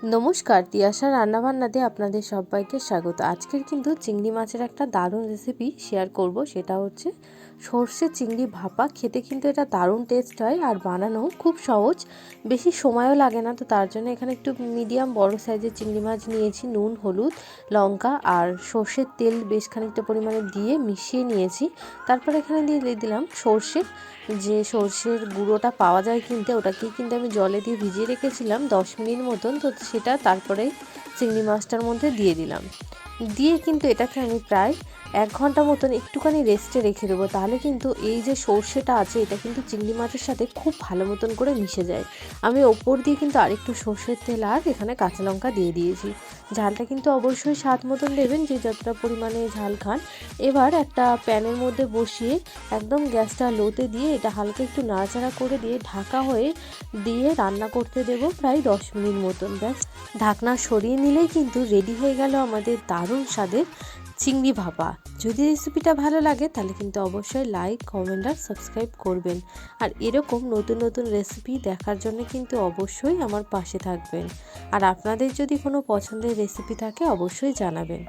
নমস্কার, তিয়াশা রান্নাবান্নাতে আপনাদের সবাইকে স্বাগত। আজকের কিন্তু চিংড়ি মাছের একটা দারুণ রেসিপি শেয়ার করব, সেটা হচ্ছে সর্ষে চিংড়ি ভাপা। খেতে কিন্তু এটা দারুণ টেস্ট হয় আর বানানো খুব সহজ, বেশি সময়ও লাগে না। তো তার জন্য এখানে একটু মিডিয়াম বড় সাইজের চিংড়ি মাছ নিয়েছি, নুন, হলুদ, লঙ্কা আর সর্ষের তেল বেশ খানিকটা পরিমাণে দিয়ে মিশিয়ে নিয়েছি। তারপর এখানে দিয়ে দিলাম সর্ষের গুঁড়োটা পাওয়া যায় কিনতে, ওটাকেই কিন্তু আমি জলে দিয়ে ভিজিয়ে রেখেছিলাম 10 মিনিট মতন। তো সেটা তারপরে চিংড়ি মাছটার মধ্যে দিয়ে দিলাম, দিয়ে কিন্তু এটাকে আমি প্রায় 1 ঘন্টা মতন একটুখানি রেস্টে রেখে দেবো। তাহলে কিন্তু এই যে সর্ষেটা আছে এটা কিন্তু চিংড়ি মাছের সাথে খুব ভালো মতন করে মিশে যায়। আমি ওপর দিয়ে কিন্তু আরেকটু সর্ষের তেল আর এখানে কাঁচা লঙ্কা দিয়ে দিয়েছি। ঝালটা কিন্তু অবশ্যই স্বাদ মতন দেবেন, যে যতটা পরিমাণে ঝাল খান। এবার একটা প্যানের মধ্যে বসিয়ে একদম গ্যাসটা লোতে দিয়ে এটা হালকা একটু নাড়াচাড়া করে দিয়ে ঢাকা হয়ে দিয়ে রান্না করতে দেবো প্রায় 10 মিনিট মতন। ব্যাস, ঢাকনা সরিয়ে নিলেই কিন্তু রেডি হয়ে গেল আমাদের দারুণ স্বাদের চিংড়ি ভাপা। যদি রেসিপিটা ভালো লাগে তাহলে কিন্তু অবশ্যই লাইক, কমেন্ট আর সাবস্ক্রাইব করবেন। আর এরকম নতুন নতুন রেসিপি দেখার জন্য কিন্তু অবশ্যই আমার পাশে থাকবেন। আর আপনাদের যদি কোনো পছন্দের রেসিপি থাকে অবশ্যই জানাবেন।